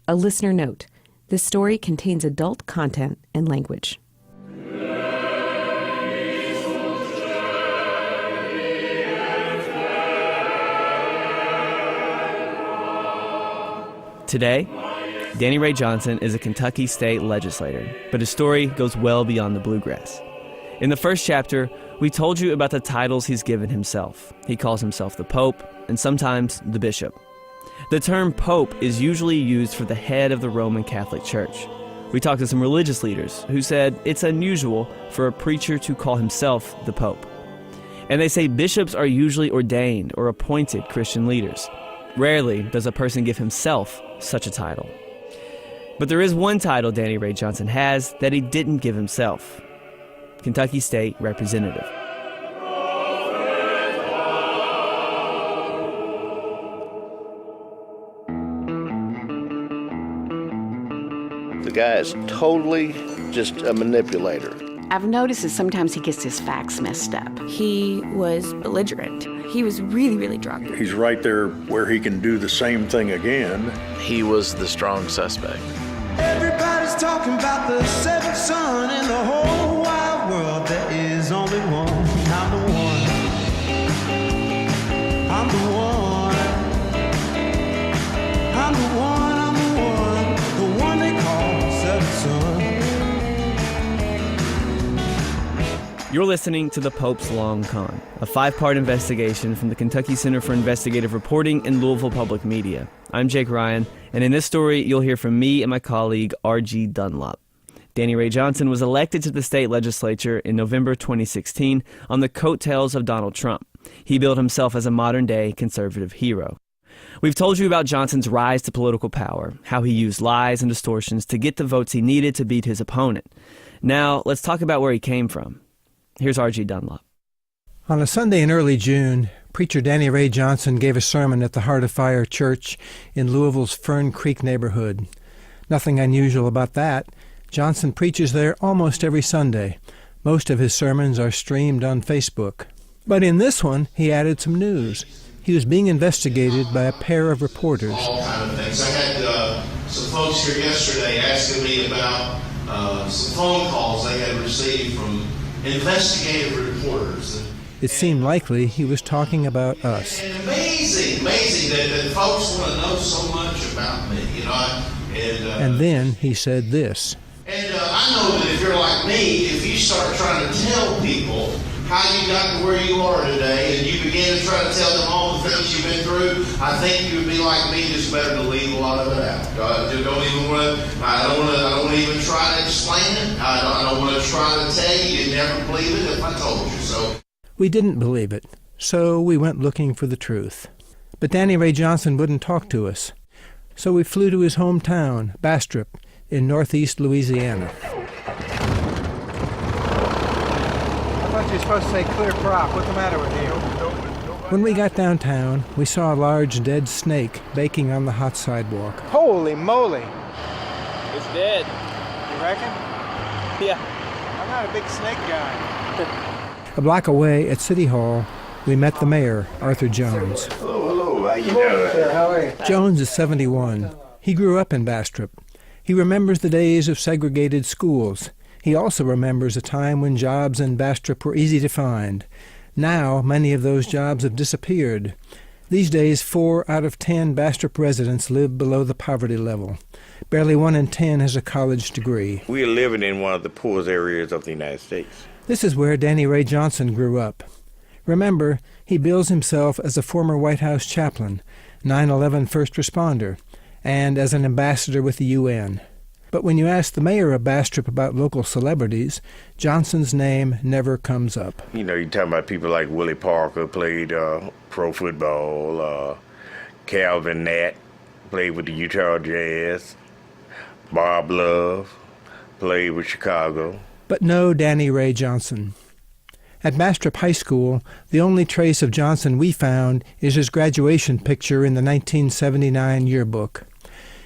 A listener note: this story contains adult content and language. Today, Danny Ray Johnson is a Kentucky state legislator, but his story goes well beyond the bluegrass. In the first chapter, we told you about the titles he's given himself. He calls himself the Pope and sometimes the Bishop. The term Pope is usually used for the head of the Roman Catholic Church. We talked to some religious leaders who said it's unusual for a preacher to call himself the Pope. And they say bishops are usually ordained or appointed Christian leaders. Rarely does a person give himself such a title. But there is one title Danny Ray Johnson has that he didn't give himself: Kentucky State Representative. The guy is totally just a manipulator. I've noticed that sometimes he gets his facts messed up. He was belligerent. He was really, really drunk. He's right there where he can do the same thing again. He was the strong suspect. Everybody's talking about the seventh son in the whole wide world. There is only one. I'm the one. I'm the one. I'm the one. I'm the one. The one they call seventh son. You're listening to The Pope's Long Con, a 5-part investigation from the Kentucky Center for Investigative Reporting and Louisville Public Media. I'm Jake Ryan, and in this story, you'll hear from me and my colleague, R.G. Dunlop. Danny Ray Johnson was elected to the state legislature in November 2016 on the coattails of Donald Trump. He billed himself as a modern-day conservative hero. We've told you about Johnson's rise to political power, how he used lies and distortions to get the votes he needed to beat his opponent. Now, let's talk about where he came from. Here's R.G. Dunlop. On a Sunday in early June, preacher Danny Ray Johnson gave a sermon at the Heart of Fire Church in Louisville's Fern Creek neighborhood. Nothing unusual about that. Johnson preaches there almost every Sunday. Most of his sermons are streamed on Facebook. But in this one, he added some news. He was being investigated by a pair of reporters. All kind of things. I had some folks here yesterday asking me about some phone calls they had received from investigative reporters. It seemed likely he was talking about us. And amazing that folks want to know so much about me, you know. And then he said this. And I know that if you're like me, if you start trying to tell people how you got to where you are today, and you begin to try to tell them all the things you've been through, I think you would be like me, just better to leave a lot of it out. I don't want to even try to explain it. I don't want to try to tell you. You'd never believe it if I told you so. We didn't believe it, so we went looking for the truth. But Danny Ray Johnson wouldn't talk to us. So we flew to his hometown, Bastrop, in northeast Louisiana. I thought you were supposed to say clear crop. What's the matter with you? When we got downtown, we saw a large dead snake baking on the hot sidewalk. Holy moly! It's dead. You reckon? Yeah. I'm not a big snake guy. A block away at City Hall, we met the mayor, Arthur Jones. Hello, how you doing? Sir, how are you? Jones is 71. He grew up in Bastrop. He remembers the days of segregated schools. He also remembers a time when jobs in Bastrop were easy to find. Now, many of those jobs have disappeared. These days, 4 out of 10 Bastrop residents live below the poverty level. Barely 1 in 10 has a college degree. We are living in one of the poorest areas of the United States. This is where Danny Ray Johnson grew up. Remember, he bills himself as a former White House chaplain, 9/11 first responder, and as an ambassador with the UN. But when you ask the mayor of Bastrop about local celebrities, Johnson's name never comes up. You know, you're talking about people like Willie Parker, played pro football, Calvin Nat, played with the Utah Jazz, Bob Love, played with Chicago. But no Danny Ray Johnson. At Bastrop High School, the only trace of Johnson we found is his graduation picture in the 1979 yearbook.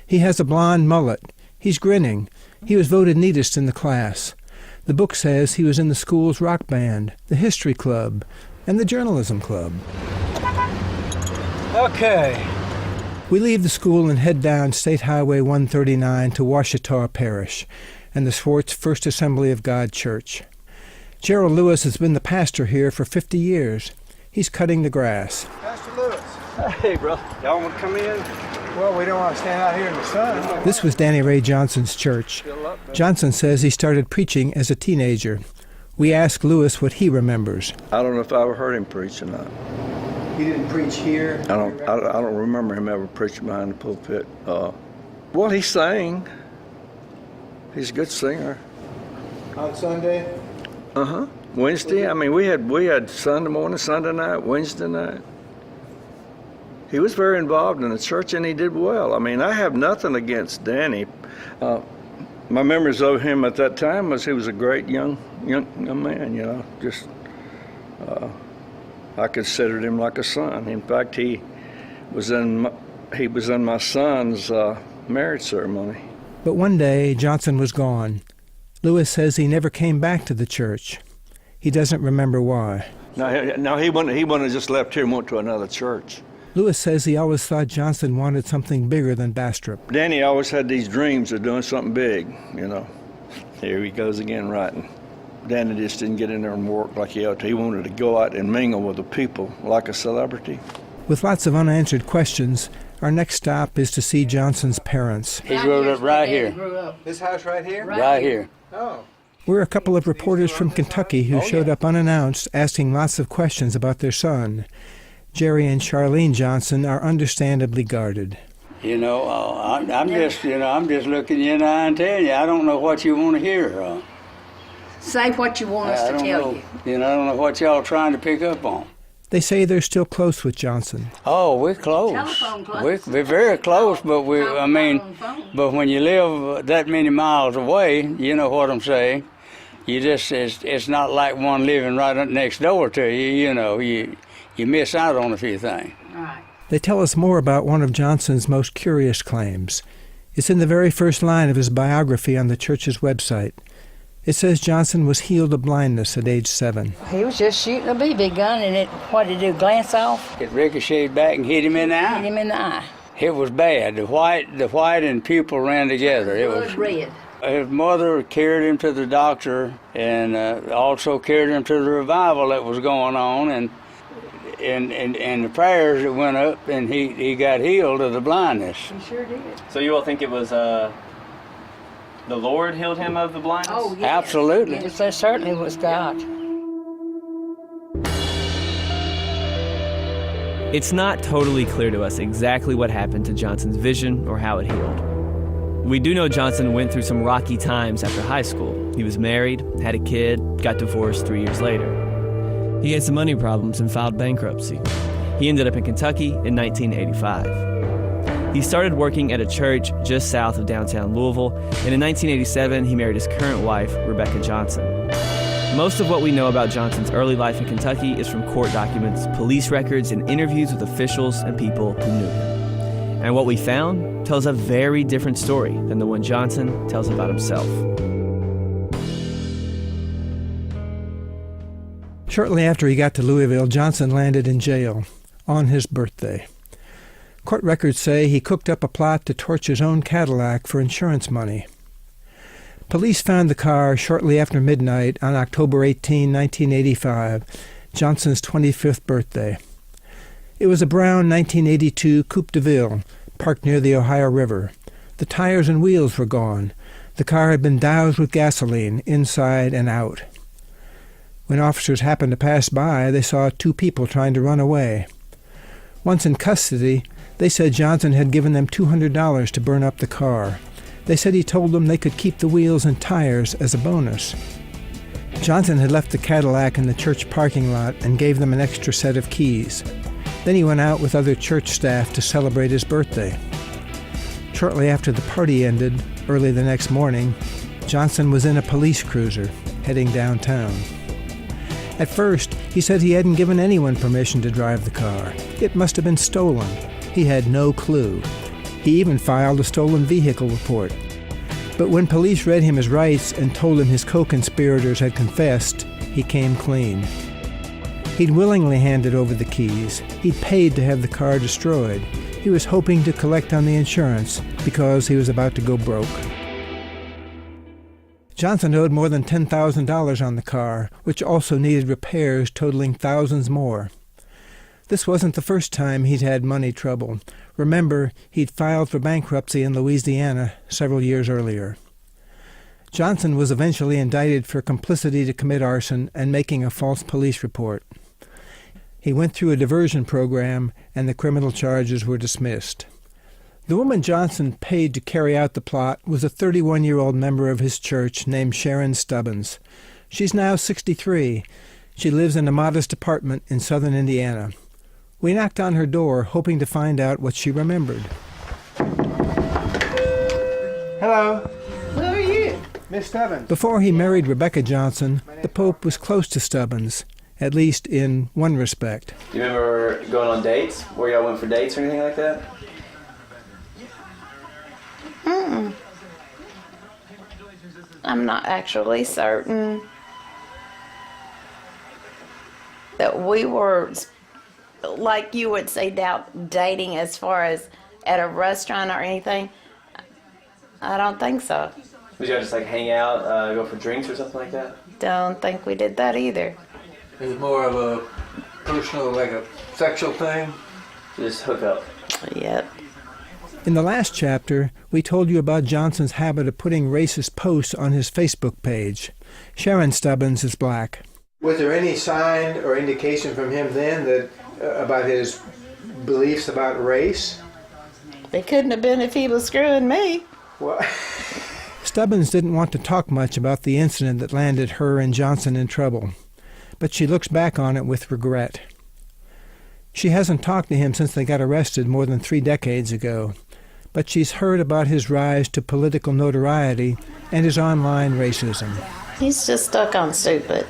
He has a blonde mullet. He's grinning. He was voted neatest in the class. The book says he was in the school's rock band, the history club, and the journalism club. Okay. We leave the school and head down State Highway 139 to Washita Parish and the Swartz First Assembly of God Church. Gerald Lewis has been the pastor here for 50 years. He's cutting the grass. Pastor Lewis. Hey, bro. Y'all want to come in? Well, we don't want to stand out here in the sun. This was Danny Ray Johnson's church. Johnson says he started preaching as a teenager. We asked Lewis what he remembers. I don't know if I ever heard him preach or not. He didn't preach here? I don't remember him ever preaching behind the pulpit. Well, he sang. He's a good singer. On Sunday? Uh-huh. Wednesday, I mean, we had Sunday morning, Sunday night, Wednesday night. He was very involved in the church, and he did well. I mean, I have nothing against Danny. My memories of him at that time was he was a great young man, you know. Just, I considered him like a son. In fact, he was in my son's marriage ceremony. But one day, Johnson was gone. Lewis says he never came back to the church. He doesn't remember why. No, he wouldn't have just left here and went to another church. Lewis says he always thought Johnson wanted something bigger than Bastrop. Danny always had these dreams of doing something big, you know. Here he goes again writing. Danny just didn't get in there and work like he ought to. He wanted to go out and mingle with the people like a celebrity. With lots of unanswered questions, our next stop is to see Johnson's parents. He grew up right here. This house right here? Right here. Oh. We're a couple of reporters from Kentucky who showed up unannounced, asking lots of questions about their son. Jerry and Charlene Johnson are understandably guarded. You know, I'm just looking you in the eye and telling you, I don't know what you want to hear. Say what you want us to tell you. You know, I don't know what y'all trying to pick up on. They say they're still close with Johnson. Oh, we're close. Telephone close. We're very close, but but when you live that many miles away, you know what I'm saying. You just it's not like one living right next door to you. You know, you miss out on a few things. Right. They tell us more about one of Johnson's most curious claims. It's in the very first line of his biography on the church's website. It says Johnson was healed of blindness at age 7. He was just shooting a BB gun, and what did it do, glance off? It ricocheted back and hit him in the eye. Hit him in the eye. It was bad. The white and pupil ran together. It was red. His mother carried him to the doctor and also carried him to the revival that was going on, and the prayers that went up, and he got healed of the blindness. He sure did. So you all think it was the Lord healed him of the blindness? Oh, yes. Absolutely. Yes, that certainly was God. It's not totally clear to us exactly what happened to Johnson's vision or how it healed. We do know Johnson went through some rocky times after high school. He was married, had a kid, got divorced 3 years later. He had some money problems and filed bankruptcy. He ended up in Kentucky in 1985. He started working at a church just south of downtown Louisville, and in 1987 he married his current wife, Rebecca Johnson. Most of what we know about Johnson's early life in Kentucky is from court documents, police records, and interviews with officials and people who knew him. And what we found tells a very different story than the one Johnson tells about himself. Shortly after he got to Louisville, Johnson landed in jail on his birthday. Court records say he cooked up a plot to torch his own Cadillac for insurance money. Police found the car shortly after midnight on October 18, 1985, Johnson's 25th birthday. It was a brown 1982 Coupe de Ville, parked near the Ohio River. The tires and wheels were gone. The car had been doused with gasoline, inside and out. When officers happened to pass by, they saw 2 people trying to run away. Once in custody, they said Johnson had given them $200 to burn up the car. They said he told them they could keep the wheels and tires as a bonus. Johnson had left the Cadillac in the church parking lot and gave them an extra set of keys. Then he went out with other church staff to celebrate his birthday. Shortly after the party ended, early the next morning, Johnson was in a police cruiser heading downtown. At first, he said he hadn't given anyone permission to drive the car. It must have been stolen. He had no clue. He even filed a stolen vehicle report. But when police read him his rights and told him his co-conspirators had confessed, he came clean. He'd willingly handed over the keys. He'd paid to have the car destroyed. He was hoping to collect on the insurance because he was about to go broke. Johnson owed more than $10,000 on the car, which also needed repairs totaling thousands more. This wasn't the first time he'd had money trouble. Remember, he'd filed for bankruptcy in Louisiana several years earlier. Johnson was eventually indicted for complicity to commit arson and making a false police report. He went through a diversion program, and the criminal charges were dismissed. The woman Johnson paid to carry out the plot was a 31-year-old member of his church named Sharon Stubbins. She's now 63. She lives in a modest apartment in southern Indiana. We knocked on her door, hoping to find out what she remembered. Hello. Who are you? Miss Stubbins. Before he married Rebecca Johnson, the Pope was close to Stubbins, at least in one respect. Do you remember going on dates? Where y'all went for dates or anything like that? I'm not actually certain that we were, like you would say, dating as far as at a restaurant or anything. I don't think so. Did y'all just like hang out, go for drinks or something like that? Don't think we did that either. It was more of a personal, like a sexual thing? Just hook up. Yep. In the last chapter, we told you about Johnson's habit of putting racist posts on his Facebook page. Sharon Stubbins is black. Was there any sign or indication from him then that about his beliefs about race? It couldn't have been if he was screwing me. What? Stubbins didn't want to talk much about the incident that landed her and Johnson in trouble, but she looks back on it with regret. She hasn't talked to him since they got arrested more than 3 decades ago, but she's heard about his rise to political notoriety and his online racism. He's just stuck on stupid.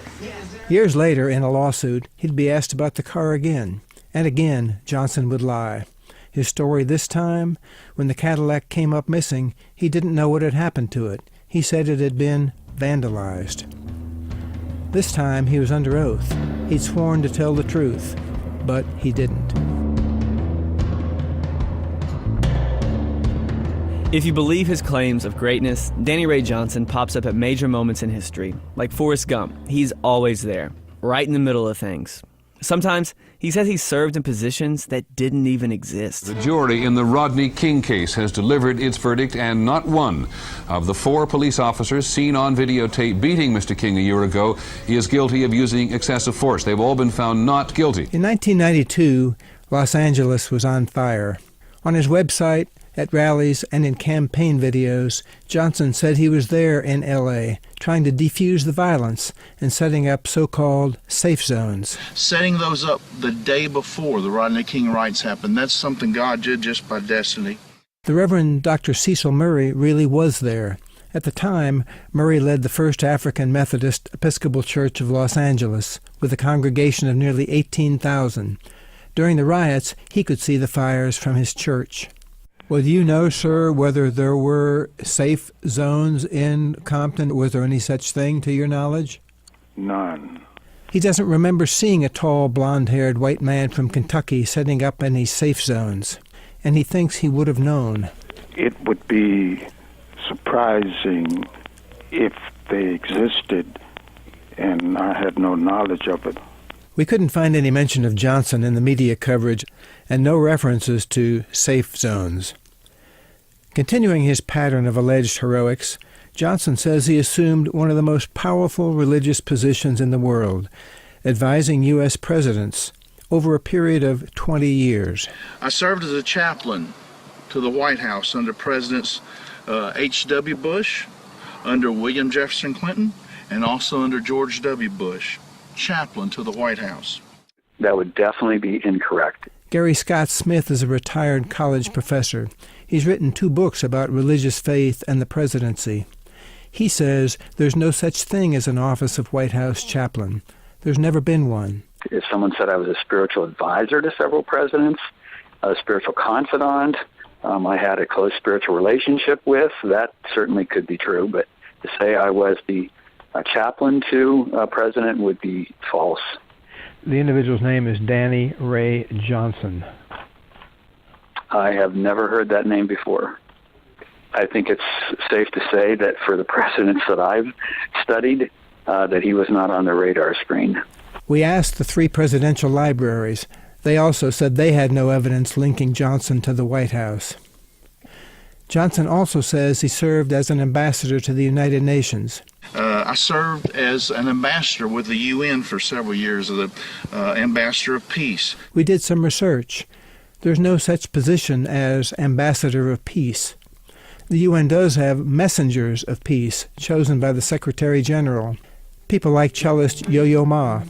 Years later, in a lawsuit, he'd be asked about the car again, and again Johnson would lie. His story this time, when the Cadillac came up missing, he didn't know what had happened to it. He said it had been vandalized. This time he was under oath. He'd sworn to tell the truth, but he didn't. If you believe his claims of greatness, Danny Ray Johnson pops up at major moments in history. Like Forrest Gump, he's always there, right in the middle of things. Sometimes he says he served in positions that didn't even exist. The jury in the Rodney King case has delivered its verdict, and not one of the 4 police officers seen on videotape beating Mr. King a year ago is guilty of using excessive force. They've all been found not guilty. In 1992, Los Angeles was on fire. On his website, at rallies, and in campaign videos, Johnson said he was there in L.A., trying to defuse the violence and setting up so-called safe zones. Setting those up the day before the Rodney King riots happened, that's something God did just by destiny. The Reverend Dr. Cecil Murray really was there. At the time, Murray led the First African Methodist Episcopal Church of Los Angeles, with a congregation of nearly 18,000. During the riots, he could see the fires from his church. Well, do you know, sir, whether there were safe zones in Compton? Was there any such thing, to your knowledge? None. He doesn't remember seeing a tall, blonde-haired white man from Kentucky setting up any safe zones, and he thinks he would have known. It would be surprising if they existed, and I had no knowledge of it. We couldn't find any mention of Johnson in the media coverage, and no references to safe zones. Continuing his pattern of alleged heroics, Johnson says he assumed one of the most powerful religious positions in the world, advising U.S. presidents over a period of 20 years. I served as a chaplain to the White House under Presidents H.W. Bush, under William Jefferson Clinton, and also under George W. Bush. Chaplain to the White House. That would definitely be incorrect. Gary Scott Smith is a retired college professor. He's written 2 books about religious faith and the presidency. He says there's no such thing as an office of White House chaplain. There's never been one. If someone said I was a spiritual advisor to several presidents, a spiritual confidant, I had a close spiritual relationship with, that certainly could be true. But to say I was the chaplain to a president would be false. The individual's name is Danny Ray Johnson. I have never heard that name before. I think it's safe to say that for the presidents that I've studied, that he was not on the radar screen. We asked the 3 presidential libraries. They also said they had no evidence linking Johnson to the White House. Johnson also says he served as an ambassador to the United Nations. I served as an ambassador with the UN for several years, as the ambassador of peace. We did some research. There's no such position as ambassador of peace. The UN does have messengers of peace, chosen by the Secretary General. People like cellist Yo-Yo Ma,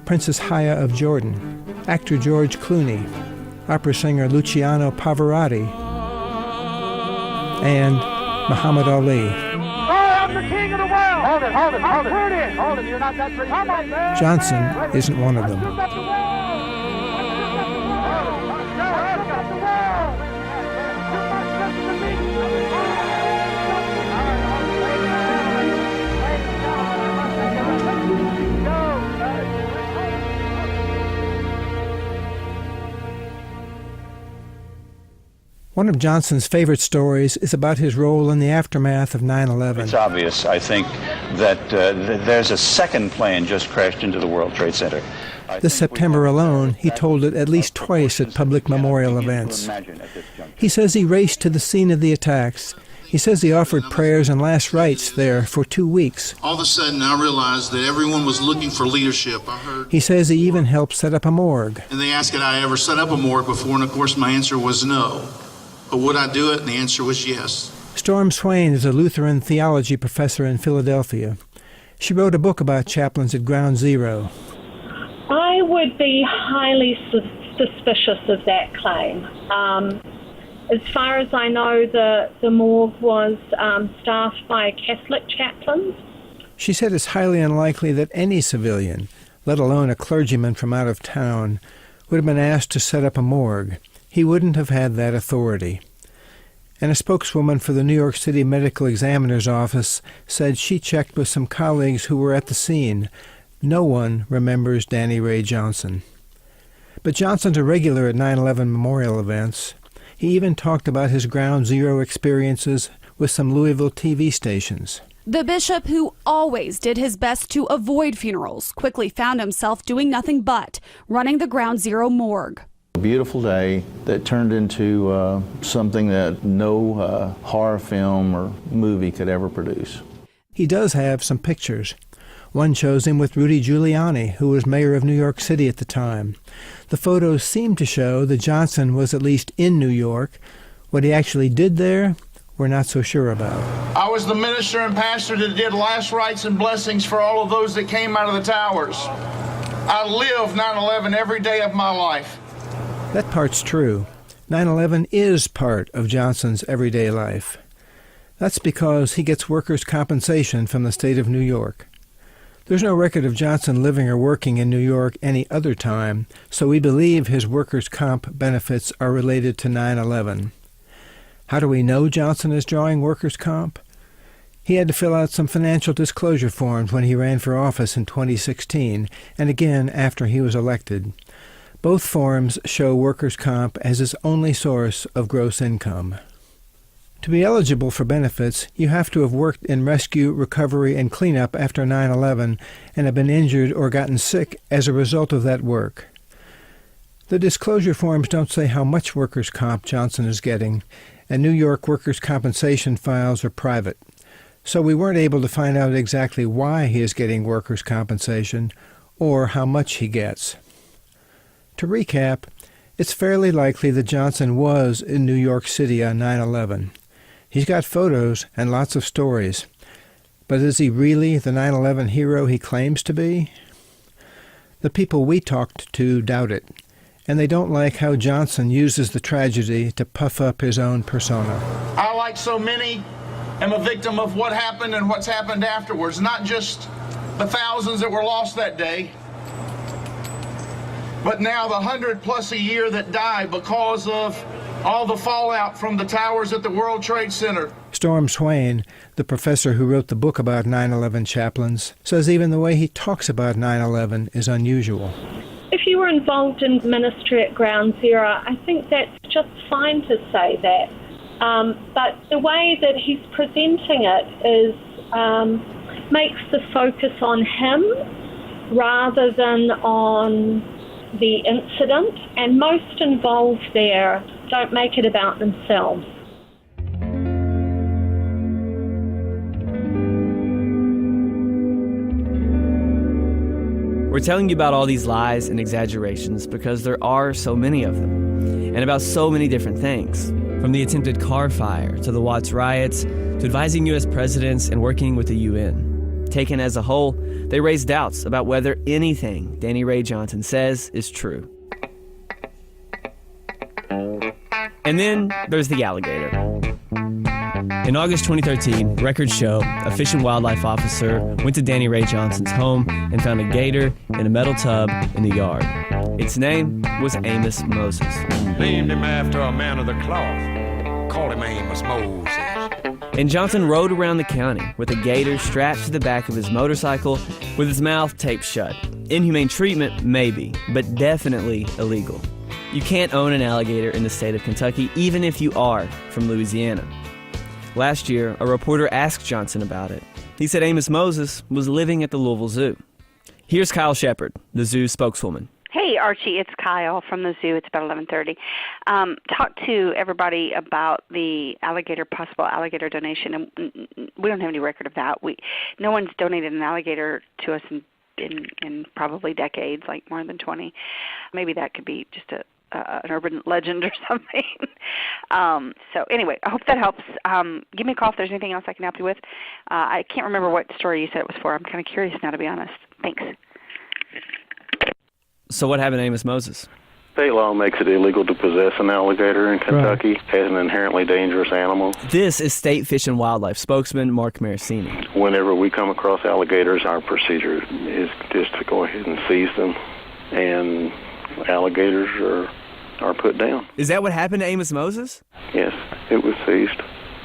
Princess Haya of Jordan, actor George Clooney, opera singer Luciano Pavarotti, and Muhammad Ali. I'm the king of the world. Hold it. You're not that pretty. Come on, man. Johnson isn't one of them. One of Johnson's favorite stories is about his role in the aftermath of 9/11. It's obvious, I think, that there's a second plane just crashed into the World Trade Center. This September alone, he told it at least twice at public memorial events. He says he raced to the scene of the attacks. He says he offered prayers and last rites there for 2 weeks. All of a sudden, I realized that everyone was looking for leadership. I heard. He says he even helped set up a morgue. And they asked if I ever set up a morgue before, and of course my answer was no. But would I do it? And the answer was yes. Storm Swain is a Lutheran theology professor in Philadelphia. She wrote a book about chaplains at Ground Zero. I would be highly suspicious of that claim. As far as I know, the morgue was staffed by Catholic chaplains. She said it's highly unlikely that any civilian, let alone a clergyman from out of town, would have been asked to set up a morgue. He wouldn't have had that authority. And a spokeswoman for the New York City Medical Examiner's Office said she checked with some colleagues who were at the scene. No one remembers Danny Ray Johnson. But Johnson's a regular at 9/11 memorial events. He even talked about his Ground Zero experiences with some Louisville TV stations. The bishop, who always did his best to avoid funerals, quickly found himself doing nothing but running the Ground Zero morgue. A beautiful day that turned into something that no horror film or movie could ever produce. He does have some pictures. One shows him with Rudy Giuliani, who was mayor of New York City at the time. The photos seem to show that Johnson was at least in New York. What he actually did there, we're not so sure about. I was the minister and pastor that did last rites and blessings for all of those that came out of the towers. I live 9/11 every day of my life. That part's true. 9/11 is part of Johnson's everyday life. That's because he gets workers' compensation from the state of New York. There's no record of Johnson living or working in New York any other time, so we believe his workers' comp benefits are related to 9/11. How do we know Johnson is drawing workers' comp? He had to fill out some financial disclosure forms when he ran for office in 2016, and again after he was elected. Both forms show workers' comp as his only source of gross income. To be eligible for benefits, you have to have worked in rescue, recovery, and cleanup after 9/11 and have been injured or gotten sick as a result of that work. The disclosure forms don't say how much workers' comp Johnson is getting, and New York workers' compensation files are private. So we weren't able to find out exactly why he is getting workers' compensation or how much he gets. To recap, it's fairly likely that Johnson was in New York City on 9/11. He's got photos and lots of stories. But is he really the 9/11 hero he claims to be? The people we talked to doubt it, and they don't like how Johnson uses the tragedy to puff up his own persona. I, like so many, am a victim of what happened and what's happened afterwards, not just the thousands that were lost that day, but now the 100+ a year that die because of all the fallout from the towers at the World Trade Center. Storm Swain, the professor who wrote the book about 9/11 chaplains, says even the way he talks about 9/11 is unusual. If you we were involved in ministry at Ground Zero, I think that's just fine to say that. But the way that he's presenting it is makes the focus on him rather than on the incident, and most involved there don't make it about themselves. We're telling you about all these lies and exaggerations because there are so many of them, and about so many different things. From the attempted car fire, to the Watts riots, to advising U.S. presidents and working with the UN. Taken as a whole, they raise doubts about whether anything Danny Ray Johnson says is true. And then there's the alligator. In August 2013, records show a Fish and Wildlife officer went to Danny Ray Johnson's home and found a gator in a metal tub in the yard. Its name was Amos Moses. Named him after a man of the cloth. Called him Amos Moses. And Johnson rode around the county with a gator strapped to the back of his motorcycle with his mouth taped shut. Inhumane treatment, maybe, but definitely illegal. You can't own an alligator in the state of Kentucky, even if you are from Louisiana. Last year, a reporter asked Johnson about it. He said Amos Moses was living at the Louisville Zoo. Here's Kyle Shepard, the zoo spokeswoman. Hey, Archie, it's Kyle from the zoo. It's about 11:30. Talked to everybody about the possible alligator donation, and we don't have any record of that. No one's donated an alligator to us in probably decades, like more than 20. Maybe that could be just an urban legend or something. So anyway, I hope that helps. Give me a call if there's anything else I can help you with. I can't remember what story you said it was for. I'm kind of curious now, to be honest. Thanks. So what happened to Amos Moses? State law makes it illegal to possess an alligator in Kentucky as an inherently dangerous animal. This is State Fish and Wildlife spokesman Mark Maricini. Whenever we come across alligators, our procedure is just to go ahead and seize them, and alligators are put down. Is that what happened to Amos Moses? Yes, it was seized,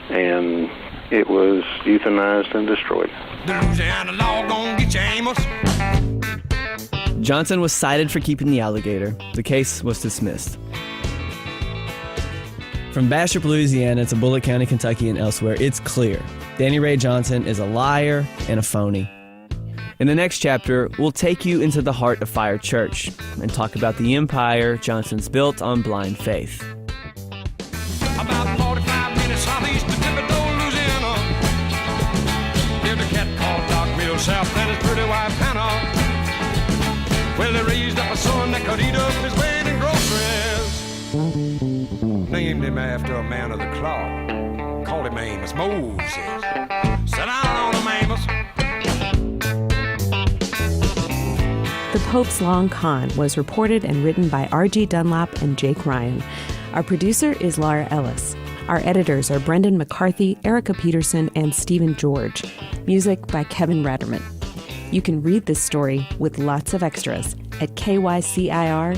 and it was euthanized and destroyed. The Louisiana law gonna get you, Amos. Johnson was cited for keeping the alligator. The case was dismissed. From Bastrop, Louisiana to Bullitt County, Kentucky, and elsewhere, it's clear Danny Ray Johnson is a liar and a phony. In the next chapter, we'll take you into the heart of Fire Church and talk about the empire Johnson's built on blind faith. About 45 minutes southeast of Thibodaux, Louisiana. Lived a cat called Doc Mill South and his pretty wife Hannah. Well, they raised up a son that could eat up his weight in groceries. Named him after a man of the cloth. Called him Amos Moses. Sit down on him, Amos. The Pope's Long Con was reported and written by R.G. Dunlap and Jake Ryan. Our producer is Laura Ellis. Our editors are Brendan McCarthy, Erica Peterson, and Stephen George. Music by Kevin Ratterman. You can read this story with lots of extras at kycir.org.